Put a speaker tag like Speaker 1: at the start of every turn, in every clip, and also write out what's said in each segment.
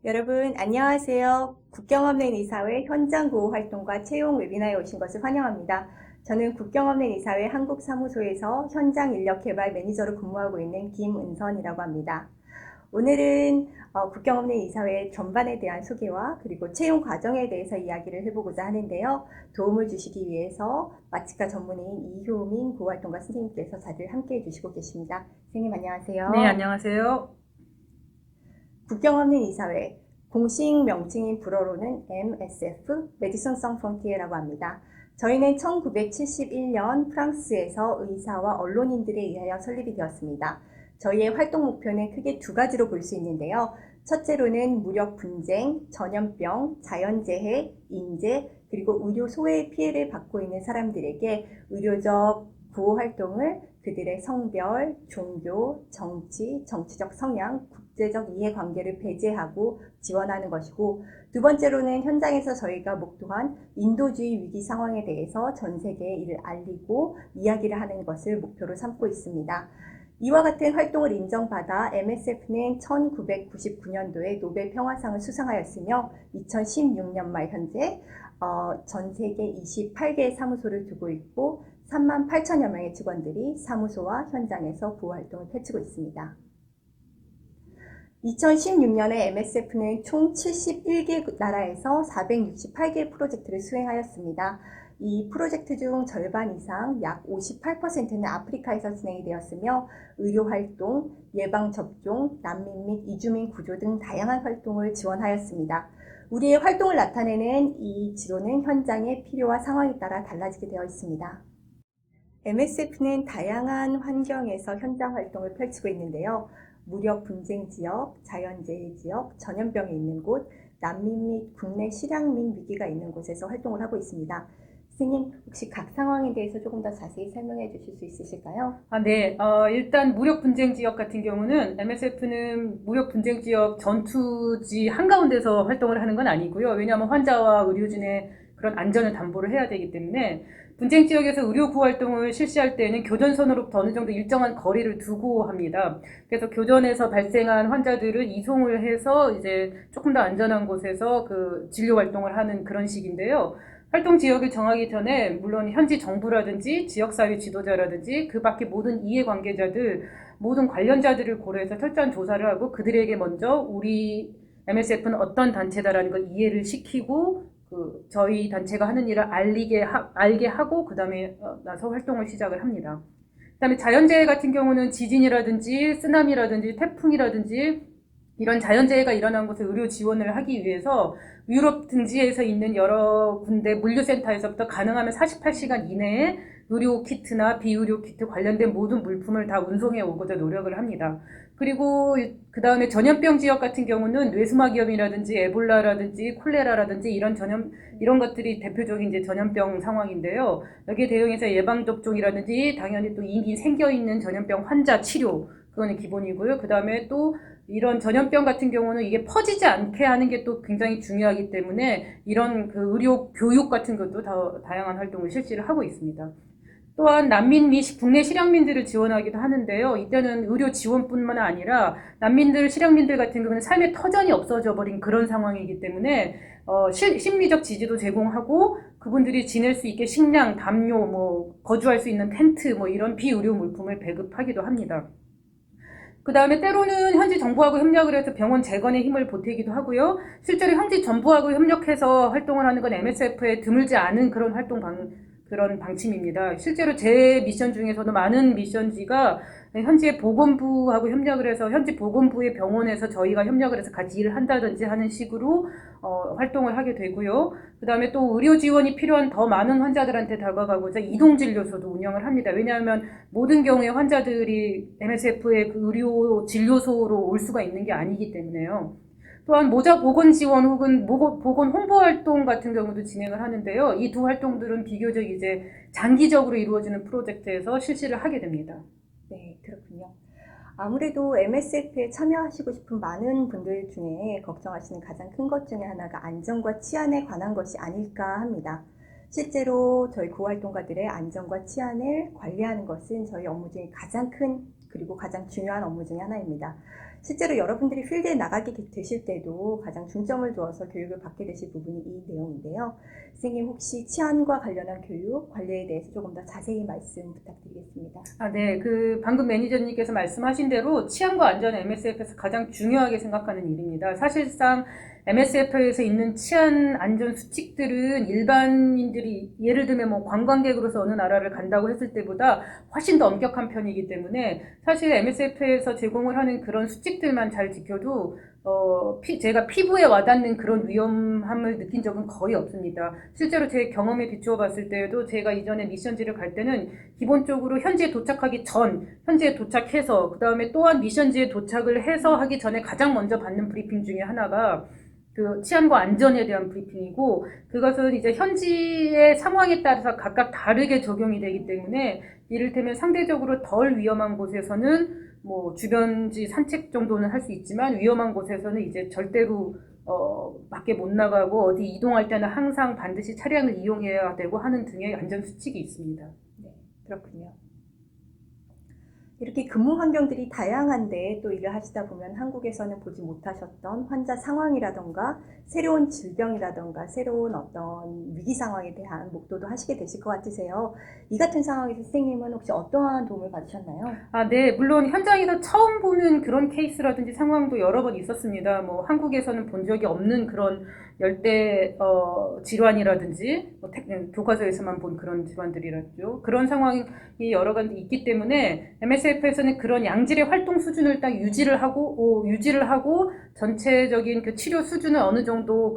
Speaker 1: 여러분 안녕하세요. 국경 없는 이사회 현장 구호 활동과 채용 웨비나에 오신 것을 환영합니다. 저는 국경 없는 이사회 한국사무소에서 현장 인력 개발 매니저로 근무하고 있는 김은선이라고 합니다. 오늘은 국경 없는 이사회 전반에 대한 소개와 그리고 채용 과정에 대해서 이야기를 해보고자 하는데요. 도움을 주시기 위해서 마치과 전문의인 이효민 구호활동가 선생님께서 자리를 함께 해주시고 계십니다. 선생님 안녕하세요.
Speaker 2: 네, 안녕하세요.
Speaker 1: 국경 없는 이사회, 공식 명칭인 불어로는 MSF, 메디슨 성 프론티에라고 합니다. 저희는 1971년 프랑스에서 의사와 언론인들에 의하여 설립이 되었습니다. 저희의 활동 목표는 크게 두 가지로 볼 수 있는데요. 첫째로는 무력 분쟁, 전염병, 자연재해, 인재, 그리고 의료 소외의 피해를 받고 있는 사람들에게 의료적 구호 활동을 그들의 성별, 종교, 정치, 정치적 성향, 국제적 이해관계를 배제하고 지원하는 것이고, 두 번째로는 현장에서 저희가 목도한 인도주의 위기 상황에 대해서 전 세계에 이를 알리고 이야기를 하는 것을 목표로 삼고 있습니다. 이와 같은 활동을 인정받아 MSF는 1999년도에 노벨 평화상을 수상하였으며 2016년 말 현재 전 세계 28개의 사무소를 두고 있고 38,000여 명의 직원들이 사무소와 현장에서 구호활동을 펼치고 있습니다. 2016년에 MSF는 총 71개 나라에서 468개의 프로젝트를 수행하였습니다. 이 프로젝트 중 절반 이상 약 58%는 아프리카에서 진행이 되었으며 의료활동, 예방접종, 난민 및 이주민 구조 등 다양한 활동을 지원하였습니다. 우리의 활동을 나타내는 이 지도는 현장의 필요와 상황에 따라 달라지게 되어 있습니다. MSF는 다양한 환경에서 현장 활동을 펼치고 있는데요. 무력 분쟁 지역, 자연재해 지역, 전염병이 있는 곳, 난민 및 국내 실향 및 위기가 있는 곳에서 활동을 하고 있습니다. 선생님, 혹시 각 상황에 대해서 조금 더 자세히 설명해 주실 수 있으실까요?
Speaker 2: 네. 일단 무력 분쟁 지역 같은 경우는 MSF는 무력 분쟁 지역 전투지 한가운데서 활동을 하는 건 아니고요. 왜냐하면 환자와 의료진의 그런 안전을 담보를 해야 되기 때문에 분쟁 지역에서 의료 구호 활동을 실시할 때는 교전선으로부터 어느 정도 일정한 거리를 두고 합니다. 그래서 교전에서 발생한 환자들을 이송을 해서 이제 조금 더 안전한 곳에서 그 진료 활동을 하는 그런 식인데요. 활동 지역을 정하기 전에 물론 현지 정부라든지 지역사회 지도자라든지 그 밖에 모든 이해관계자들, 모든 관련자들을 고려해서 철저한 조사를 하고 그들에게 먼저 우리 MSF는 어떤 단체다라는 걸 이해를 시키고 저희 단체가 하는 일을 알게 하고 그 다음에 나서 활동을 시작을 합니다. 그 다음에 자연재해 같은 경우는 지진이라든지 쓰나미라든지 태풍이라든지 이런 자연재해가 일어난 곳에 의료 지원을 하기 위해서 유럽 등지에서 있는 여러 군데 물류센터에서부터 가능하면 48시간 이내에 의료 키트나 비의료 키트 관련된 모든 물품을 다 운송해 오고자 노력을 합니다. 그리고 그 다음에 전염병 지역 같은 경우는 뇌수막염이라든지 에볼라라든지 콜레라라든지 이런 것들이 대표적인 이제 전염병 상황인데요. 여기에 대응해서 예방접종이라든지 당연히 또 이미 생겨있는 전염병 환자 치료, 그거는 기본이고요. 그 다음에 또 이런 전염병 같은 경우는 이게 퍼지지 않게 하는 게 또 굉장히 중요하기 때문에 이런 그 의료 교육 같은 것도 더 다양한 활동을 실시를 하고 있습니다. 또한 난민 및 국내 실향민들을 지원하기도 하는데요. 이때는 의료 지원뿐만 아니라 난민들, 실향민들 같은 경우는 삶의 터전이 없어져 버린 그런 상황이기 때문에 심리적 지지도 제공하고 그분들이 지낼 수 있게 식량, 담요, 거주할 수 있는 텐트, 이런 비의료 물품을 배급하기도 합니다. 그 다음에 때로는 현지 정부하고 협력을 해서 병원 재건에 힘을 보태기도 하고요. 실제로 현지 정부하고 협력해서 활동을 하는 건 MSF에 드물지 않은 그런 그런 방침입니다. 실제로 제 미션 중에서도 많은 미션지가 현지의 보건부하고 협력을 해서 현지 보건부의 병원에서 저희가 협력을 해서 같이 일을 한다든지 하는 식으로 활동을 하게 되고요. 그 다음에 또 의료 지원이 필요한 더 많은 환자들한테 다가가고자 이동진료소도 운영을 합니다. 왜냐하면 모든 경우에 환자들이 MSF의 그 의료 진료소로 올 수가 있는 게 아니기 때문에요. 또한 모자 보건 지원 혹은 보건 홍보 활동 같은 경우도 진행을 하는데요. 이 두 활동들은 비교적 이제 장기적으로 이루어지는 프로젝트에서 실시를 하게 됩니다.
Speaker 1: 네, 그렇군요. 아무래도 MSF에 참여하시고 싶은 많은 분들 중에 걱정하시는 가장 큰 것 중에 하나가 안전과 치안에 관한 것이 아닐까 합니다. 실제로 저희 구활동가들의 안전과 치안을 관리하는 것은 저희 업무 중에 가장 큰 그리고 가장 중요한 업무 중에 하나입니다. 실제로 여러분들이 필드에 나가게 되실 때도 가장 중점을 두어서 교육을 받게 되실 부분이 이 내용인데요. 선생님 혹시 치안과 관련한 교육, 관리에 대해서 조금 더 자세히 말씀 부탁드리겠습니다.
Speaker 2: 네. 방금 매니저님께서 말씀하신 대로 치안과 안전 MSF에서 가장 중요하게 생각하는 일입니다. 사실상 MSF에서 있는 치안 안전 수칙들은 일반인들이 예를 들면 뭐 관광객으로서 어느 나라를 간다고 했을 때보다 훨씬 더 엄격한 편이기 때문에 사실 MSF에서 제공을 하는 그런 수칙들만 잘 지켜도 제가 피부에 와닿는 그런 위험함을 느낀 적은 거의 없습니다. 실제로 제 경험에 비추어 봤을 때에도 제가 이전에 미션지를 갈 때는 기본적으로 현지에 도착하기 전, 현지에 도착해서 그 다음에 또한 미션지에 도착을 해서 하기 전에 가장 먼저 받는 브리핑 중에 하나가 그 치안과 안전에 대한 브리핑이고, 그것은 이제 현지의 상황에 따라서 각각 다르게 적용이 되기 때문에 이를테면 상대적으로 덜 위험한 곳에서는 뭐 주변지 산책 정도는 할 수 있지만 위험한 곳에서는 이제 절대로 밖에 못 나가고 어디 이동할 때는 항상 반드시 차량을 이용해야 되고 하는 등의 안전 수칙이 있습니다.
Speaker 1: 네, 그렇군요. 이렇게 근무 환경들이 다양한데 또 일을 하시다 보면 한국에서는 보지 못하셨던 환자 상황이라던가 새로운 질병이라던가 새로운 어떤 위기 상황에 대한 목도도 하시게 되실 것 같으세요. 이 같은 상황에서 선생님은 혹시 어떠한 도움을 받으셨나요?
Speaker 2: 네. 물론 현장에서 처음 보는 그런 케이스라든지 상황도 여러 번 있었습니다. 뭐 한국에서는 본 적이 없는 그런 열대 질환이라든지 뭐 교과서에서만 본 그런 질환들이라죠. 그런 상황이 여러 가지 있기 때문에 MSF에서는 그런 양질의 활동 수준을 딱 유지를 하고 전체적인 그 치료 수준을 어느 정도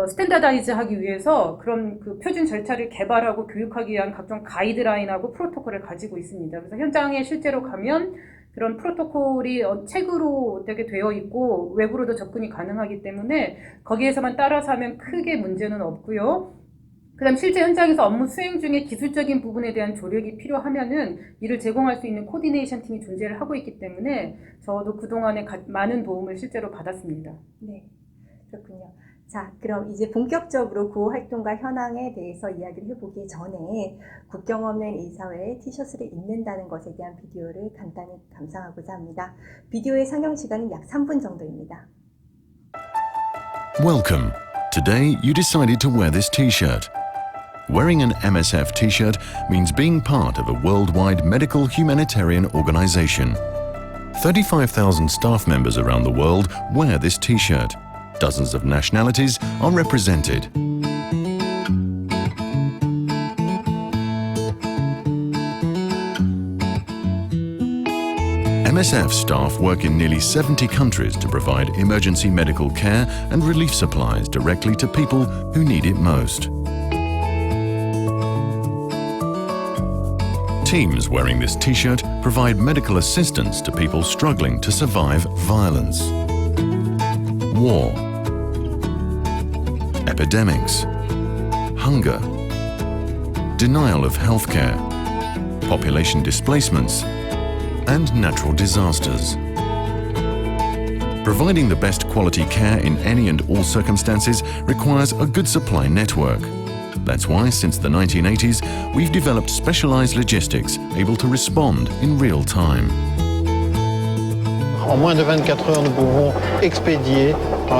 Speaker 2: 스탠다다이즈하기 위해서 그런 그 표준 절차를 개발하고 교육하기 위한 각종 가이드라인하고 프로토콜을 가지고 있습니다. 그래서 현장에 실제로 가면 그런 프로토콜이 책으로 되게 되어 있고 외부로도 접근이 가능하기 때문에 거기에서만 따라서 하면 크게 문제는 없고요. 그다음 실제 현장에서 업무 수행 중에 기술적인 부분에 대한 조력이 필요하면은 이를 제공할 수 있는 코디네이션 팀이 존재를 하고 있기 때문에 저도 그동안에 많은 도움을 실제로 받았습니다.
Speaker 1: 네, 그렇군요. 자, 그럼 이제 본격적으로 그 활동과 현황에 대해서 이야기를 해보기 전에 국경 없는 의사회의 티셔츠를 입는다는 것에 대한 비디오를 간단히 감상하고자 합니다. 비디오의 상영 시간은 약 3분 정도입니다.
Speaker 3: Welcome. Today you decided to wear this t-shirt. Wearing an MSF t-shirt means being part of a worldwide medical humanitarian organization. 35,000 staff members around the world wear this t-shirt. Dozens of nationalities are represented. MSF staff work in nearly 70 countries to provide emergency medical care and relief supplies directly to people who need it most. Teams wearing this t-shirt provide medical assistance to people struggling to survive violence, war, epidemics, hunger, denial of healthcare, population displacements, and natural disasters. Providing the best quality care in any and all circumstances requires a good supply network. That's why, since the 1980s, we've developed specialized logistics able to respond in real time.
Speaker 4: En moins de 24 heures, nous pouvons expédier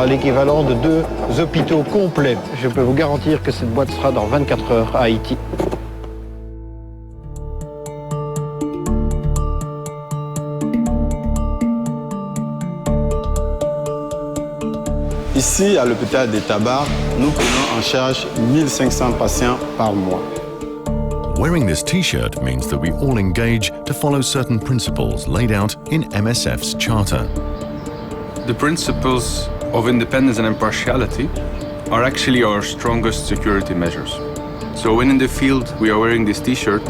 Speaker 4: l'équivalent de 2 hôpitaux complets. Je peux vous garantir que cette boîte sera dans 24 heures à Haïti.
Speaker 5: Ici, à l'hôpital des Tabards, nous prenons en charge 1500 patients par mois.
Speaker 3: Wearing this t-shirt means that we all engage to follow certain principles laid out in MSF's charter.
Speaker 6: The principles of independence and impartiality are actually our strongest security measures. So when in the field we are wearing this t-shirt,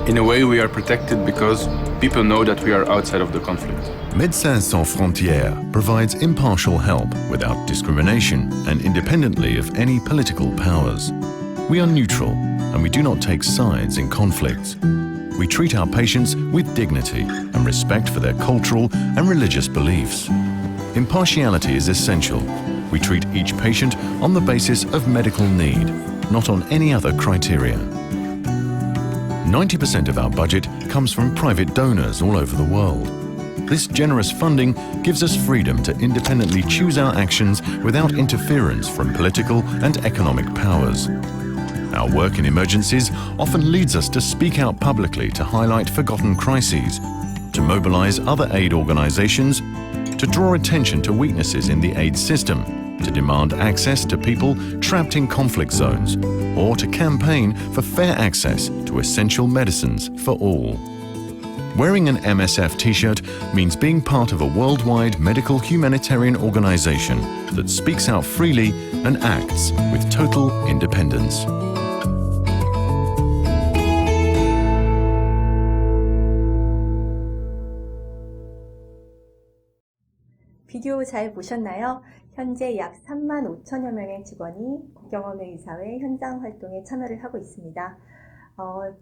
Speaker 6: in a way we are protected because people know that we are outside of the conflict.
Speaker 3: Médecins Sans Frontières provides impartial help without discrimination and independently of any political powers. We are neutral and we do not take sides in conflicts. We treat our patients with dignity and respect for their cultural and religious beliefs. Impartiality is essential. We treat each patient on the basis of medical need, not on any other criteria. 90% of our budget comes from private donors all over the world. This generous funding gives us freedom to independently choose our actions without interference from political and economic powers. Our work in emergencies often leads us to speak out publicly to highlight forgotten crises, to mobilize other aid organizations, to draw attention to weaknesses in the aid system, to demand access to people trapped in conflict zones, or to campaign for fair access to essential medicines for all. Wearing an MSF t-shirt means being part of a worldwide medical humanitarian organization that speaks out freely and acts with total independence.
Speaker 1: 비디오 잘 보셨나요? 현재 약 3만 5천여 명의 직원이 국경원의 의사회 현장 활동에 참여를 하고 있습니다.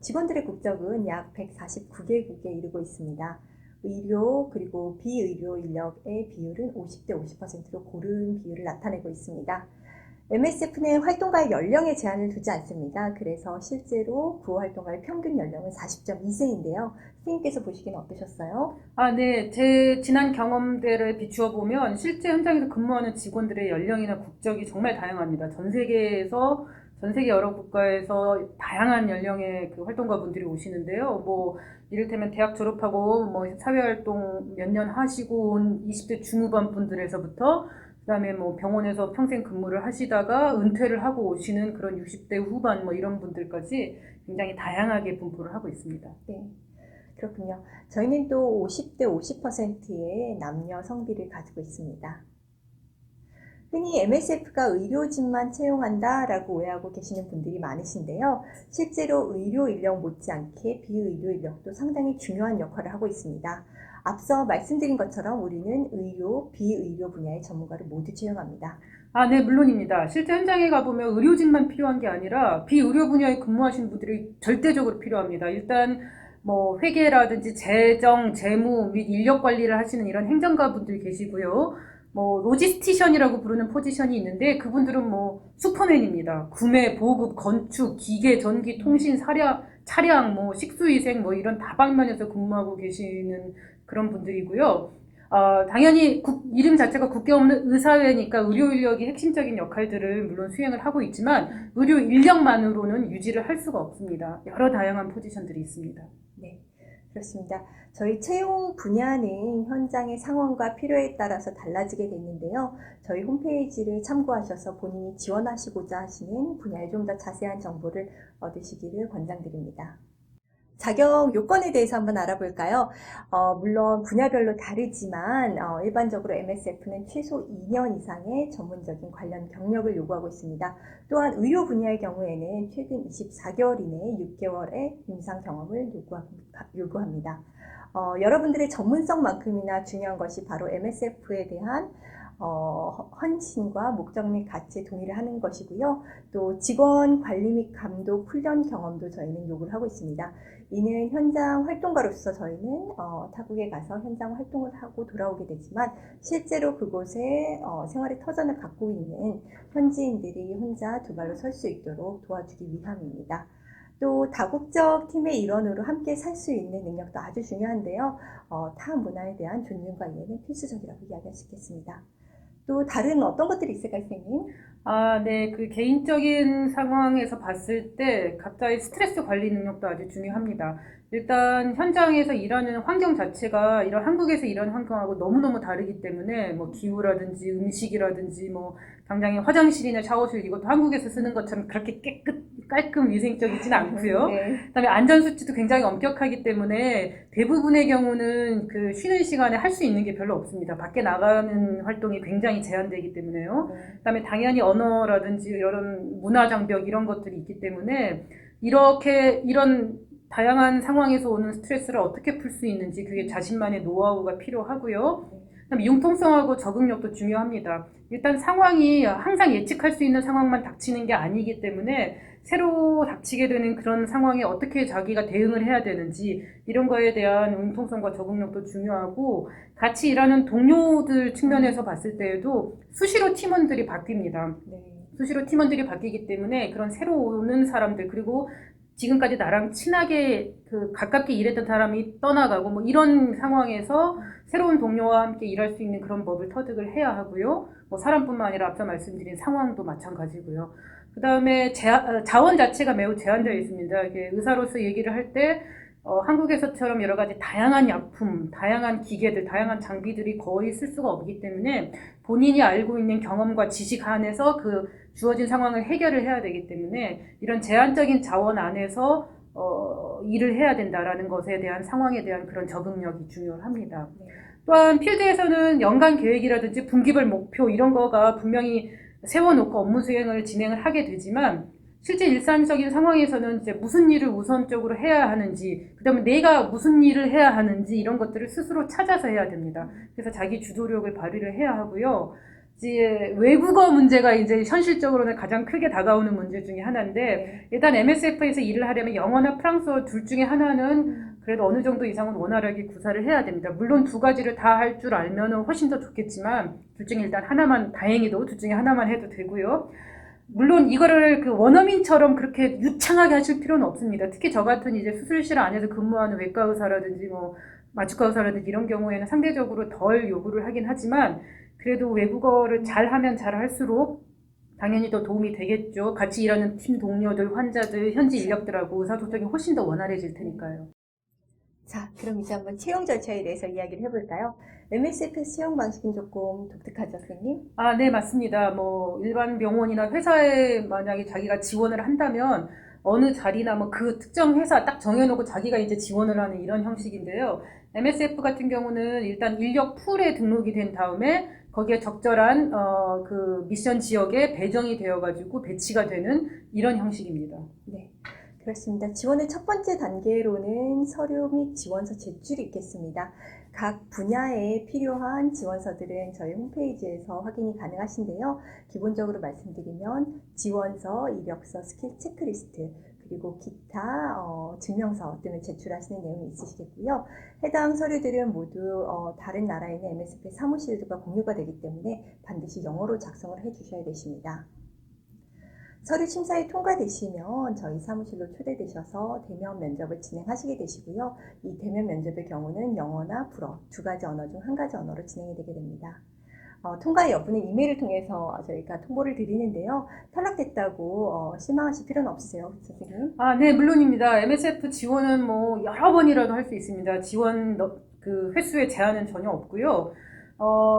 Speaker 1: 직원들의 국적은 약 149개국에 이르고 있습니다. 의료 그리고 비의료 인력의 비율은 50대 50%로 고른 비율을 나타내고 있습니다. MSF는 활동가의 연령에 제한을 두지 않습니다. 그래서 실제로 구호 활동가의 평균 연령은 40.2세인데요. 선생님께서 보시기는 어떠셨어요?
Speaker 2: 네. 제 지난 경험들을 비추어 보면 실제 현장에서 근무하는 직원들의 연령이나 국적이 정말 다양합니다. 전 세계 여러 국가에서 다양한 연령의 그 활동가분들이 오시는데요. 이를테면 대학 졸업하고 사회활동 몇 년 하시고 온 20대 중후반 분들에서부터 그다음에 병원에서 평생 근무를 하시다가 은퇴를 하고 오시는 그런 60대 후반 이런 분들까지 굉장히 다양하게 분포를 하고 있습니다.
Speaker 1: 네, 그렇군요. 저희는 또 50대 50%의 남녀 성비를 가지고 있습니다. 흔히 MSF가 의료진만 채용한다라고 오해하고 계시는 분들이 많으신데요. 실제로 의료 인력 못지않게 비의료 인력도 상당히 중요한 역할을 하고 있습니다. 앞서 말씀드린 것처럼 우리는 의료, 비의료 분야의 전문가를 모두 채용합니다.
Speaker 2: 네, 물론입니다. 실제 현장에 가보면 의료진만 필요한 게 아니라 비의료 분야에 근무하시는 분들이 절대적으로 필요합니다. 일단 회계라든지 재정, 재무 및 인력 관리를 하시는 이런 행정가 분들이 계시고요. 로지스티션이라고 부르는 포지션이 있는데 그분들은 슈퍼맨입니다. 구매, 보급, 건축, 기계, 전기, 통신, 차량, 식수위생 이런 다방면에서 근무하고 계시는 그런 분들이고요. 당연히 이름 자체가 국경 없는 의사회니까 의료 인력이 핵심적인 역할들을 물론 수행을 하고 있지만 의료 인력만으로는 유지를 할 수가 없습니다. 여러 다양한 포지션들이 있습니다.
Speaker 1: 네, 그렇습니다. 저희 채용 분야는 현장의 상황과 필요에 따라서 달라지게 됐는데요. 저희 홈페이지를 참고하셔서 본인이 지원하시고자 하시는 분야에 좀 더 자세한 정보를 얻으시기를 권장드립니다. 자격 요건에 대해서 한번 알아볼까요? 물론 분야별로 다르지만 일반적으로 MSF는 최소 2년 이상의 전문적인 관련 경력을 요구하고 있습니다. 또한 의료 분야의 경우에는 최근 24개월 이내에 6개월의 임상 경험을 요구합니다. 여러분들의 전문성만큼이나 중요한 것이 바로 MSF에 대한 헌신과 목적 및 가치에 동의를 하는 것이고요. 또 직원 관리 및 감독 훈련 경험도 저희는 요구를 하고 있습니다. 이는 현장 활동가로서 저희는 타국에 가서 현장 활동을 하고 돌아오게 되지만 실제로 그곳에 생활의 터전을 갖고 있는 현지인들이 혼자 두 발로 설 수 있도록 도와주기 위함입니다. 또 다국적 팀의 일원으로 함께 살 수 있는 능력도 아주 중요한데요. 타 문화에 대한 존중과 이해는 필수적이라고 이야기할 수 있겠습니다. 또 다른 어떤 것들이 있을까요, 선생님?
Speaker 2: 네. 그 개인적인 상황에서 봤을 때 각자의 스트레스 관리 능력도 아주 중요합니다. 일단 현장에서 일하는 환경 자체가 이런 한국에서 일하는 환경하고 너무너무 다르기 때문에 기후라든지 음식이라든지 당장에 화장실이나 샤워실 이것도 한국에서 쓰는 것처럼 그렇게 깔끔 위생적이진 않고요.
Speaker 1: 네.
Speaker 2: 그다음에 안전수칙도 굉장히 엄격하기 때문에 대부분의 경우는 그 쉬는 시간에 할 수 있는 게 별로 없습니다. 밖에 나가는 활동이 굉장히 제한되기 때문에요. 그다음에 당연히 언어라든지 이런 문화 장벽 이런 것들이 있기 때문에 이런 다양한 상황에서 오는 스트레스를 어떻게 풀 수 있는지 그게 자신만의 노하우가 필요하고요. 그다음에 융통성하고 적응력도 중요합니다. 일단 상황이 항상 예측할 수 있는 상황만 닥치는 게 아니기 때문에 새로 닥치게 되는 그런 상황에 어떻게 자기가 대응을 해야 되는지 이런 거에 대한 융통성과 적응력도 중요하고 같이 일하는 동료들 측면에서 봤을 때에도 수시로 팀원들이 바뀝니다.
Speaker 1: 네.
Speaker 2: 수시로 팀원들이 바뀌기 때문에 그런 새로 오는 사람들 그리고 지금까지 나랑 친하게 가깝게 일했던 사람이 떠나가고 뭐 이런 상황에서 새로운 동료와 함께 일할 수 있는 그런 법을 터득을 해야 하고요. 뭐 사람뿐만 아니라 앞서 말씀드린 상황도 마찬가지고요. 그 다음에 자원 자체가 매우 제한되어 있습니다. 이게 의사로서 얘기를 할 때 한국에서처럼 여러 가지 다양한 약품, 다양한 기계들, 다양한 장비들이 거의 쓸 수가 없기 때문에 본인이 알고 있는 경험과 지식 안에서 그 주어진 상황을 해결을 해야 되기 때문에 이런 제한적인 자원 안에서 일을 해야 된다라는 것에 대한 상황에 대한 그런 적응력이 중요합니다. 또한 필드에서는 연간 계획이라든지 분기별 목표 이런 거가 분명히 세워놓고 업무 수행을 진행을 하게 되지만 실제 일상적인 상황에서는 이제 무슨 일을 우선적으로 해야 하는지, 그다음에 내가 무슨 일을 해야 하는지 이런 것들을 스스로 찾아서 해야 됩니다. 그래서 자기 주도력을 발휘를 해야 하고요. 이제 외국어 문제가 이제 현실적으로는 가장 크게 다가오는 문제 중에 하나인데, 일단 MSF에서 일을 하려면 영어나 프랑스어 둘 중에 하나는 그래도 어느 정도 이상은 원활하게 구사를 해야 됩니다. 물론 두 가지를 다 할 줄 알면 훨씬 더 좋겠지만, 둘 중에 일단 하나만, 다행히도 둘 중에 하나만 해도 되고요. 물론 이거를 그 원어민처럼 그렇게 유창하게 하실 필요는 없습니다. 특히 저 같은 이제 수술실 안에서 근무하는 외과 의사라든지 뭐 마취과 의사라든지 이런 경우에는 상대적으로 덜 요구를 하긴 하지만 그래도 외국어를 잘하면 잘할수록 당연히 더 도움이 되겠죠. 같이 일하는 팀 동료들, 환자들, 현지 인력들하고 의사소통이 훨씬 더 원활해질 테니까요.
Speaker 1: 자, 그럼 이제 한번 채용 절차에 대해서 이야기를 해볼까요? MSF 채용 방식은 조금 독특하죠, 선생님?
Speaker 2: 아, 네, 맞습니다. 뭐, 일반 병원이나 회사에 만약에 자기가 지원을 한다면, 어느 자리나 뭐 그 특정 회사 딱 정해놓고 자기가 이제 지원을 하는 이런 형식인데요. MSF 같은 경우는 일단 인력 풀에 등록이 된 다음에, 거기에 적절한, 그 미션 지역에 배정이 되어가지고 배치가 되는 이런 형식입니다.
Speaker 1: 네. 그렇습니다. 지원의 첫 번째 단계로는 서류 및 지원서 제출이 있겠습니다. 각 분야에 필요한 지원서들은 저희 홈페이지에서 확인이 가능하신데요. 기본적으로 말씀드리면 지원서, 이력서, 스킬 체크리스트, 그리고 기타 증명서 등을 제출하시는 내용이 있으시겠고요. 해당 서류들은 모두 다른 나라에 있는 MSF 사무실들과 공유가 되기 때문에 반드시 영어로 작성을 해주셔야 되십니다. 서류 심사에 통과되시면 저희 사무실로 초대되셔서 대면 면접을 진행하시게 되시고요. 이 대면 면접의 경우는 영어나 불어 두 가지 언어 중 한 가지 언어로 진행이 되게 됩니다. 통과 여부는 이메일을 통해서 저희가 통보를 드리는데요. 탈락됐다고 실망하실 필요는 없으세요, 선생님?
Speaker 2: 아, 네, 물론입니다. MSF 지원은 뭐 여러 번이라도 할 수 있습니다. 지원 그 횟수에 제한은 전혀 없고요.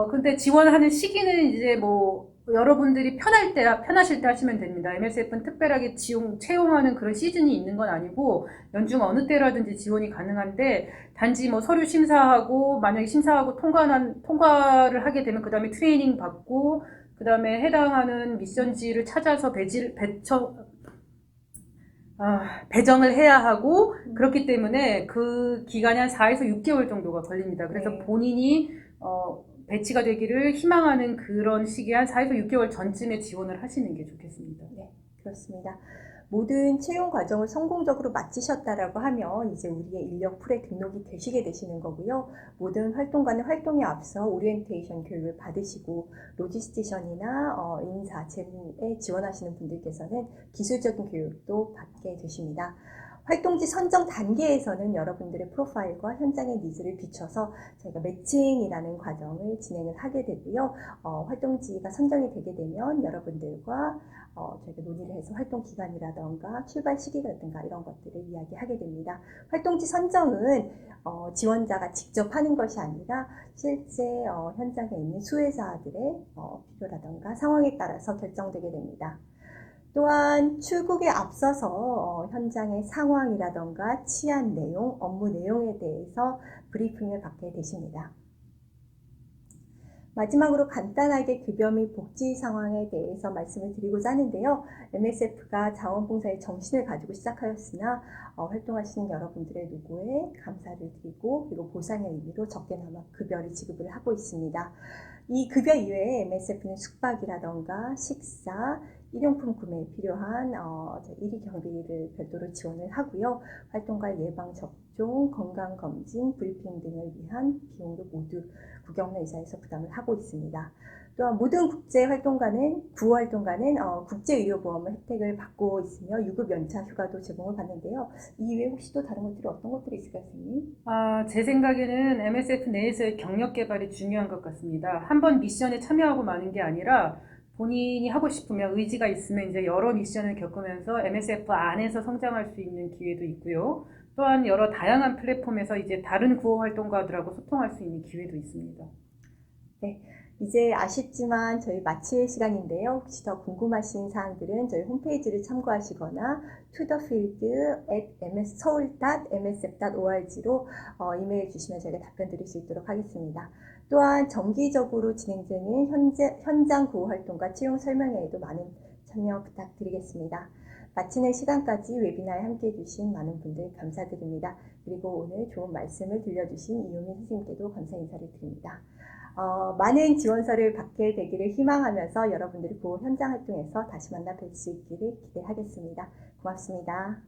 Speaker 2: 근데 지원하는 시기는 이제 뭐 여러분들이 편하실 때 하시면 됩니다. MSF는 특별하게 채용하는 그런 시즌이 있는 건 아니고 연중 어느 때라든지 지원이 가능한데 단지 뭐 서류 심사하고 만약에 심사하고 통과를 하게 되면 그 다음에 트레이닝 받고 그 다음에 해당하는 미션지를 찾아서 배정을 해야 하고 그렇기 때문에 그 기간이 한 4에서 6개월 정도가 걸립니다. 그래서
Speaker 1: 네.
Speaker 2: 본인이 배치가 되기를 희망하는 그런 시기에 한 4에서 6개월 전쯤에 지원을 하시는 게 좋겠습니다.
Speaker 1: 네, 그렇습니다. 모든 채용 과정을 성공적으로 마치셨다라고 하면 이제 우리의 인력 풀에 등록이 되시게 되시는 거고요. 모든 활동가는 활동에 앞서 오리엔테이션 교육을 받으시고 로지스티션이나 인사, 재무에 지원하시는 분들께서는 기술적인 교육도 받게 되십니다. 활동지 선정 단계에서는 여러분들의 프로파일과 현장의 니즈를 비춰서 저희가 매칭이라는 과정을 진행을 하게 되고요. 활동지가 선정이 되게 되면 여러분들과 저희가 논의를 해서 활동 기간이라던가 출발 시기라든가 이런 것들을 이야기하게 됩니다. 활동지 선정은 지원자가 직접 하는 것이 아니라 실제 현장에 있는 수혜자들의 필요라던가 상황에 따라서 결정되게 됩니다. 또한 출국에 앞서서 현장의 상황이라던가 치안 내용, 업무 내용에 대해서 브리핑을 받게 되십니다. 마지막으로 간단하게 급여 및 복지 상황에 대해서 말씀을 드리고자 하는데요. MSF가 자원봉사의 정신을 가지고 시작하였으나 활동하시는 여러분들의 노고에 감사를 드리고 그리고 보상의 의미로 적게나마 급여를 지급을 하고 있습니다. 이 급여 이외에 MSF는 숙박이라던가 식사, 일용품 구매에 필요한 일위 경비를 별도로 지원을 하고요. 활동가 예방 접종, 건강 검진, 브리핑 등을 위한 비용도 모두 국영내 의사에서 부담을 하고 있습니다. 또한 모든 구호 활동가는 국제의료보험을 혜택을 받고 있으며 유급 연차 휴가도 제공을 받는데요. 이 외에 혹시 또 다른 것들이 어떤 것들이 있을까요, 선생님?
Speaker 2: 제 생각에는 MSF 내에서의 경력 개발이 중요한 것 같습니다. 한번 미션에 참여하고 마는 게 아니라 본인이 하고 싶으면 의지가 있으면 이제 여러 미션을 겪으면서 MSF 안에서 성장할 수 있는 기회도 있고요. 또한 여러 다양한 플랫폼에서 이제 다른 구호 활동가들하고 소통할 수 있는 기회도 있습니다.
Speaker 1: 네, 이제 아쉽지만 저희 마칠 시간인데요. 혹시 더 궁금하신 사항들은 저희 홈페이지를 참고하시거나 tothefield@seoul.msf.org로 이메일 주시면 저희가 답변 드릴 수 있도록 하겠습니다. 또한 정기적으로 진행되는 현장 구호 활동과 채용 설명회에도 많은 참여 부탁드리겠습니다. 마치는 시간까지 웨비나에 함께해 주신 많은 분들 감사드립니다. 그리고 오늘 좋은 말씀을 들려주신 이효민 선생님께도 감사 인사를 드립니다. 많은 지원서를 받게 되기를 희망하면서 여러분들이 구호 현장 활동에서 다시 만나 뵐 수 있기를 기대하겠습니다. 고맙습니다.